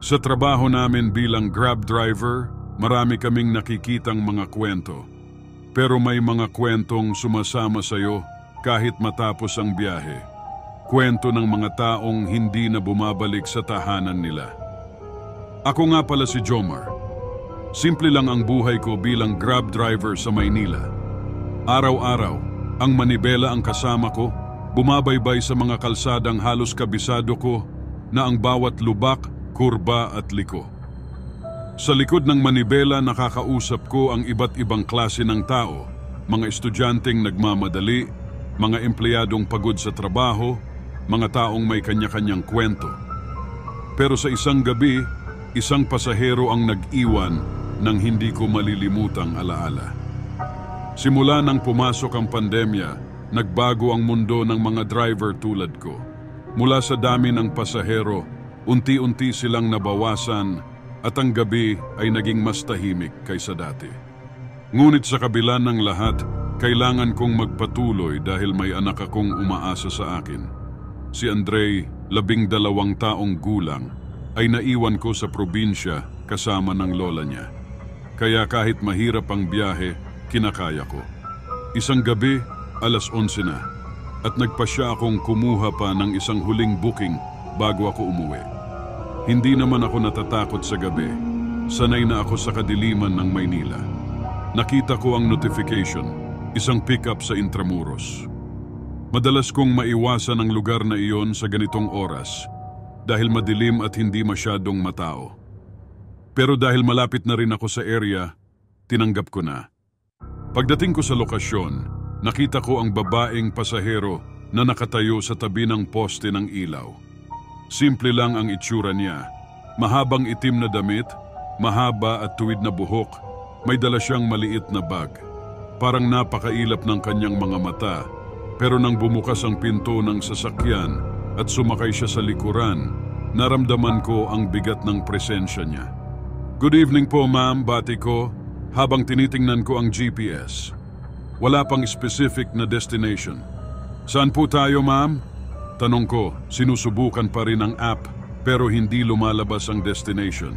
Sa trabaho namin bilang Grab driver, marami kaming nakikitang mga kwento. Pero may mga kwentong sumasama sa'yo kahit matapos ang biyahe. Kwento ng mga taong hindi na bumabalik sa tahanan nila. Ako nga pala si Jomar. Simple lang ang buhay ko bilang Grab driver sa Maynila. Araw-araw, ang manibela ang kasama ko, bumabaybay sa mga kalsadang halos kabisado ko na ang bawat lubak, kurba at liko. Sa likod ng manibela nakakausap ko ang iba't ibang klase ng tao, mga estudyanteng nagmamadali, mga empleyadong pagod sa trabaho, mga taong may kanya-kanyang kwento. Pero sa isang gabi, isang pasahero ang nag-iwan ng hindi ko malilimutang alaala. Simula nang pumasok ang pandemya, nagbago ang mundo ng mga driver tulad ko. Mula sa dami ng pasahero, unti-unti silang nabawasan at ang gabi ay naging mas tahimik kaysa dati. Ngunit sa kabila ng lahat, kailangan kong magpatuloy dahil may anak akong umaasa sa akin. Si Andre, 12 taong gulang, ay naiwan ko sa probinsya kasama ng lola niya. Kaya kahit mahirap ang biyahe, kinakaya ko. Isang gabi, 11:00 na, at nagpasya akong kumuha pa ng isang huling booking bago ako umuwi. Hindi naman ako natatakot sa gabi. Sanay na ako sa kadiliman ng Maynila. Nakita ko ang notification, isang pickup sa Intramuros. Madalas kong maiwasan ang lugar na iyon sa ganitong oras dahil madilim at hindi masyadong matao. Pero dahil malapit na rin ako sa area, tinanggap ko na. Pagdating ko sa lokasyon, nakita ko ang babaeng pasahero na nakatayo sa tabi ng poste ng ilaw. Simple lang ang itsura niya. Mahabang itim na damit, mahaba at tuwid na buhok, may dala siyang maliit na bag. Parang napakailap ng kanyang mga mata, pero nang bumukas ang pinto ng sasakyan at sumakay siya sa likuran, naramdaman ko ang bigat ng presensya niya. "Good evening po ma'am," bati ko habang tinitingnan ko ang GPS. Wala pang specific na destination. "Saan po tayo ma'am?" Tanong ko, sinusubukan pa rin ang app pero hindi lumalabas ang destination.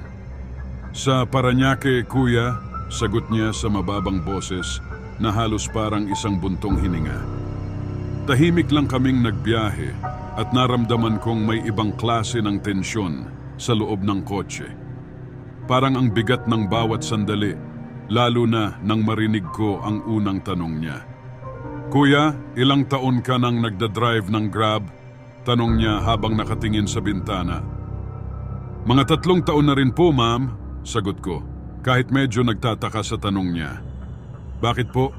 "Sa Parañaque, kuya," sagot niya sa mababang boses na halos parang isang buntong hininga. Tahimik lang kaming nagbiyahe at naramdaman kong may ibang klase ng tensyon sa loob ng kotse. Parang ang bigat ng bawat sandali, lalo na nang marinig ko ang unang tanong niya. "Kuya, ilang taon ka nang nagdadrive ng Grab?" Tanong niya habang nakatingin sa bintana. "Mga 3 taon na rin po, ma'am," sagot ko, kahit medyo nagtataka sa tanong niya. "Bakit po?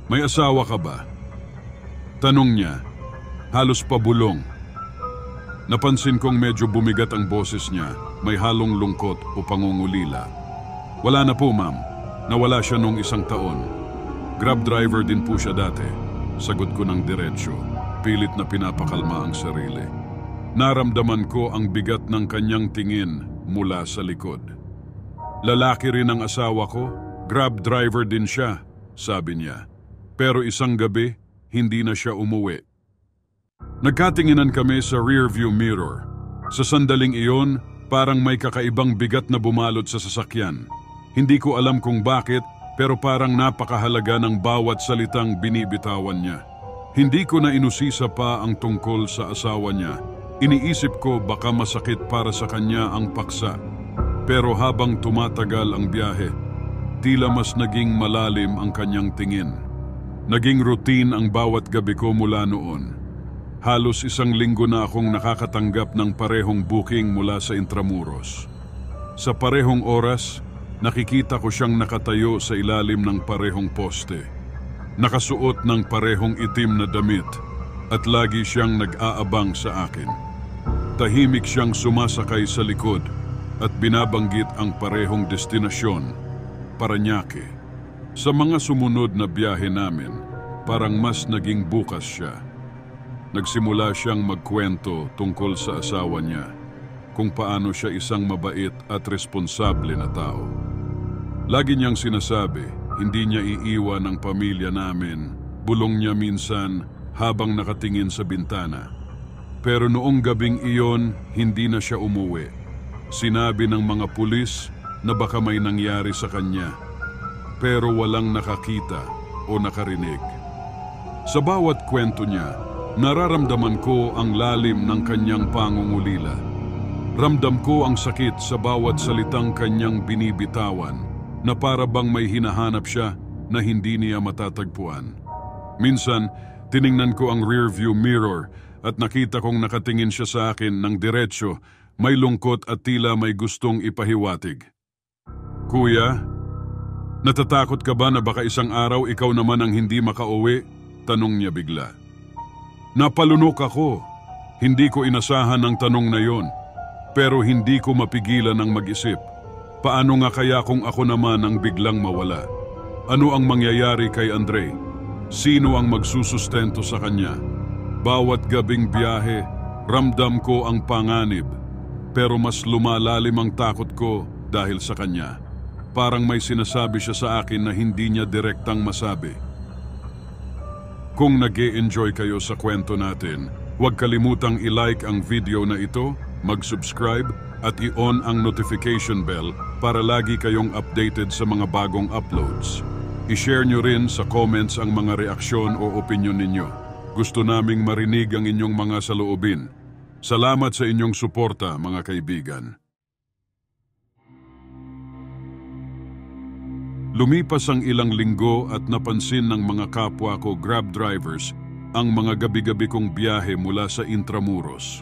May asawa ka ba?" Tanong niya, halos pabulong. Napansin kong medyo bumigat ang boses niya, may halong lungkot o pangungulila. "Wala na po, ma'am. Nawala siya nung 1 taon. Grab driver din po siya dati," sagot ko ng diretsyo. Pilit na pinapakalma ang sarili. Naramdaman ko ang bigat ng kanyang tingin mula sa likod. "Lalaki rin ang asawa ko, Grab driver din siya," sabi niya. Pero isang gabi, hindi na siya umuwi. Nagkatinginan kami sa rearview mirror. Sa sandaling iyon, parang may kakaibang bigat na bumalot sa sasakyan. Hindi ko alam kung bakit, pero parang napakahalaga ng bawat salitang binibitawan niya. Hindi ko na inusisa pa ang tungkol sa asawa niya. Iniisip ko baka masakit para sa kanya ang paksa. Pero habang tumatagal ang biyahe, tila mas naging malalim ang kanyang tingin. Naging routine ang bawat gabi ko mula noon. Halos 1 linggo na akong nakakatanggap ng parehong booking mula sa Intramuros. Sa parehong oras, nakikita ko siyang nakatayo sa ilalim ng parehong poste. Nakasuot ng parehong itim na damit at lagi siyang nag-aabang sa akin. Tahimik siyang sumasakay sa likod at binabanggit ang parehong destinasyon, Parañaque. Sa mga sumunod na biyahe namin, parang mas naging bukas siya. Nagsimula siyang magkwento tungkol sa asawa niya, kung paano siya isang mabait at responsable na tao. Lagi niyang sinasabi, hindi niya iiwan ang pamilya namin. Bulong niya minsan habang nakatingin sa bintana. Pero noong gabing iyon, hindi na siya umuwi. Sinabi ng mga pulis na baka may nangyari sa kanya, pero walang nakakita o nakarinig. Sa bawat kwento niya, nararamdaman ko ang lalim ng kanyang pangungulila. Ramdam ko ang sakit sa bawat salitang kanyang binibitawan na para bang may hinahanap siya na hindi niya matatagpuan. Minsan, tiningnan ko ang rearview mirror at nakita kong nakatingin siya sa akin ng diretsyo, may lungkot at tila may gustong ipahiwatig. Kuya, natatakot ka ba na baka isang araw ikaw naman ang hindi makauwi? Tanong niya bigla. Napalunok ako. Hindi ko inasahan ang tanong na yon. Pero hindi ko mapigilan ang mag-isip. Paano nga kaya kung ako naman ang biglang mawala? Ano ang mangyayari kay Andre? Sino ang magsusustento sa kanya? Bawat gabing biyahe, ramdam ko ang panganib. Pero mas lumalalim ang takot ko dahil sa kanya. Parang may sinasabi siya sa akin na hindi niya direktang masabi. Kung nag-e-enjoy kayo sa kwento natin, huwag kalimutang i-like ang video na ito, mag-subscribe at i-on ang notification bell para lagi kayong updated sa mga bagong uploads. I-share nyo rin sa comments ang mga reaksyon o opinyon ninyo. Gusto naming marinig ang inyong mga saloobin. Salamat sa inyong suporta, mga kaibigan. Lumipas ang ilang linggo at napansin ng mga kapwa ko Grab drivers ang mga gabi-gabi kong biyahe mula sa Intramuros.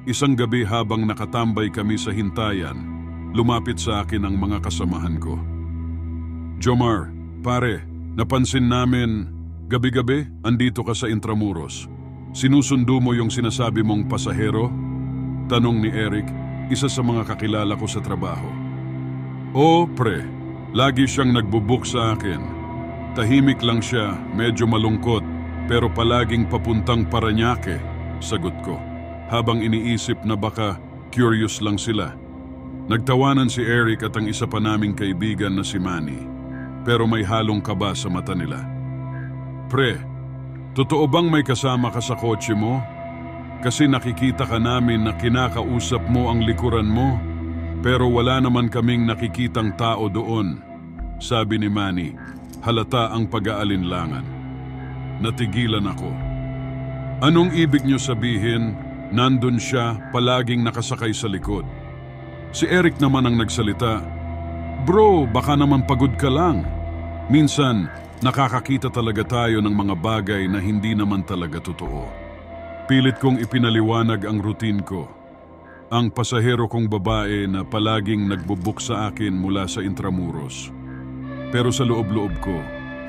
Isang gabi habang nakatambay kami sa hintayan, lumapit sa akin ang mga kasamahan ko. Jomar, pare, napansin namin gabi-gabi andito ka sa Intramuros. Sinusundo mo yung sinasabi mong pasahero? Tanong ni Eric, isa sa mga kakilala ko sa trabaho. Oo, pre. Lagi siyang nagbubook sa akin. Tahimik lang siya, medyo malungkot, pero palaging papuntang Parañaque, sagot ko. Habang iniisip na baka curious lang sila. Nagtawanan si Eric at ang isa pa naming kaibigan na si Manny. Pero may halong kaba sa mata nila. Pre, totoo bang may kasama ka sa kotse mo? Kasi nakikita ka namin na kinakausap mo ang likuran mo, pero wala naman kaming nakikitang tao doon, sabi ni Manny, halata ang pag-aalinlangan. Natigilan ako. Anong ibig niyo sabihin, nandun siya palaging nakasakay sa likod? Si Eric naman ang nagsalita, Bro, baka naman pagod ka lang. Minsan, nakakakita talaga tayo ng mga bagay na hindi naman talaga totoo. Pilit kong ipinaliwanag ang routine ko. Ang pasahero kong babae na palaging nagbubook sa akin mula sa Intramuros. Pero sa loob-loob ko,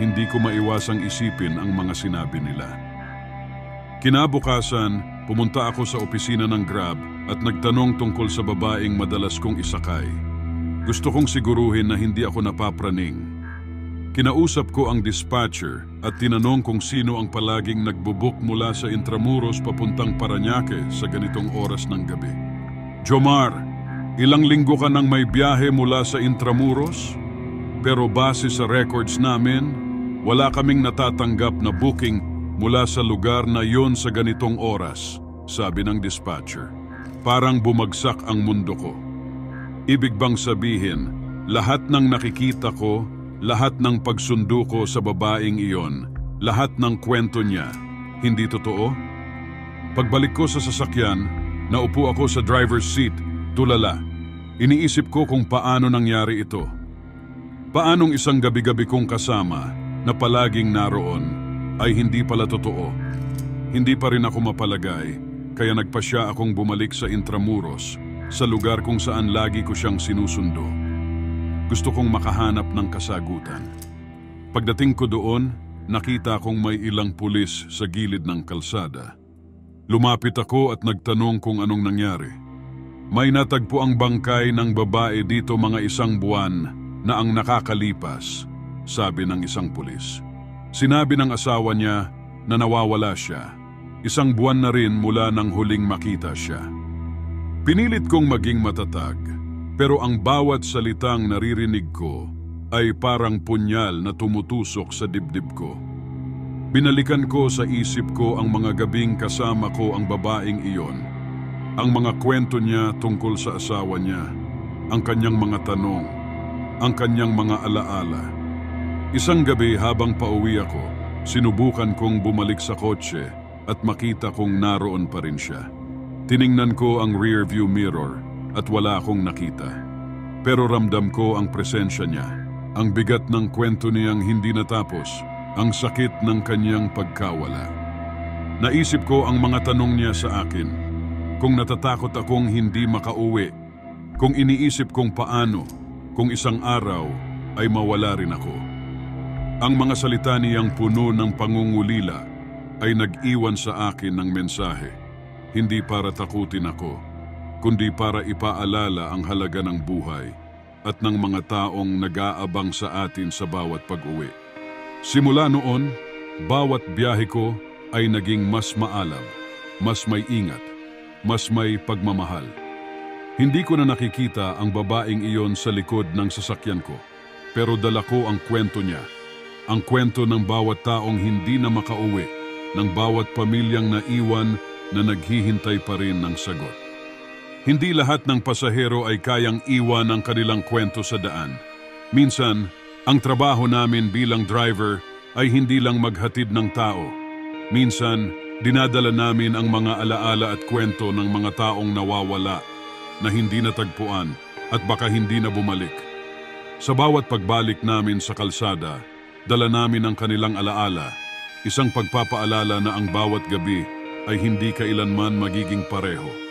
hindi ko maiwasang isipin ang mga sinabi nila. Kinabukasan, pumunta ako sa opisina ng Grab at nagtanong tungkol sa babaeng madalas kong isakay. Gusto kong siguruhin na hindi ako napapraning. Kinausap ko ang dispatcher at tinanong kung sino ang palaging nagbubook mula sa Intramuros papuntang Parañaque sa ganitong oras ng gabi. Jomar, ilang linggo ka nang may biyahe mula sa Intramuros? Pero base sa records namin, wala kaming natatanggap na booking mula sa lugar na yon sa ganitong oras, sabi ng dispatcher. Parang bumagsak ang mundo ko. Ibig bang sabihin, lahat ng nakikita ko, lahat ng pagsundo ko sa babaeng iyon, lahat ng kwento niya, hindi totoo? Pagbalik ko sa sasakyan, naupo ako sa driver's seat, tulala. Iniisip ko kung paano nangyari ito. Paanong isang gabi-gabi kong kasama na palaging naroon ay hindi pala totoo. Hindi pa rin ako mapalagay, kaya nagpasya akong bumalik sa Intramuros, sa lugar kung saan lagi ko siyang sinusundo. Gusto kong makahanap ng kasagutan. Pagdating ko doon, nakita kong may ilang pulis sa gilid ng kalsada. Lumapit ako at nagtanong kung anong nangyari. May natagpo ang bangkay ng babae dito mga isang buwan na ang nakakalipas, sabi ng isang pulis. Sinabi ng asawa niya na nawawala siya. Isang buwan na rin mula nang huling makita siya. Pinilit kong maging matatag. Pero ang bawat salitang naririnig ko ay parang punyal na tumutusok sa dibdib ko. Binalikan ko sa isip ko ang mga gabing kasama ko ang babaeng iyon. Ang mga kwento niya tungkol sa asawa niya, ang kanyang mga tanong, ang kanyang mga alaala. Isang gabi habang pauwi ako, sinubukan kong bumalik sa kotse at makita kong naroon pa rin siya. Tiningnan ko ang rearview mirror at wala akong nakita. Pero ramdam ko ang presensya niya. Ang bigat ng kwento niyang hindi natapos, ang sakit ng kanyang pagkawala. Naisip ko ang mga tanong niya sa akin. Kung natatakot akong hindi makauwi, kung iniisip kong paano, kung isang araw ay mawala rin ako. Ang mga salita niyang puno ng pangungulila ay nag-iwan sa akin ng mensahe, hindi para takutin ako, kundi para ipaalala ang halaga ng buhay at ng mga taong nag-aabang sa atin sa bawat pag-uwi. Simula noon, bawat biyahe ko ay naging mas maalam, mas may ingat, mas may pagmamahal. Hindi ko na nakikita ang babaeng iyon sa likod ng sasakyan ko, pero dala ko ang kwento niya. Ang kwento ng bawat taong hindi na makauwi, ng bawat pamilyang naiwan na naghihintay pa rin ng sagot. Hindi lahat ng pasahero ay kayang iwan ang kanilang kwento sa daan. Minsan, ang trabaho namin bilang driver ay hindi lang maghatid ng tao. Minsan, dinadala namin ang mga alaala at kwento ng mga taong nawawala, na hindi natagpuan at baka hindi na bumalik. Sa bawat pagbalik namin sa kalsada, dala namin ang kanilang alaala, isang pagpapaalala na ang bawat gabi ay hindi kailanman magiging pareho.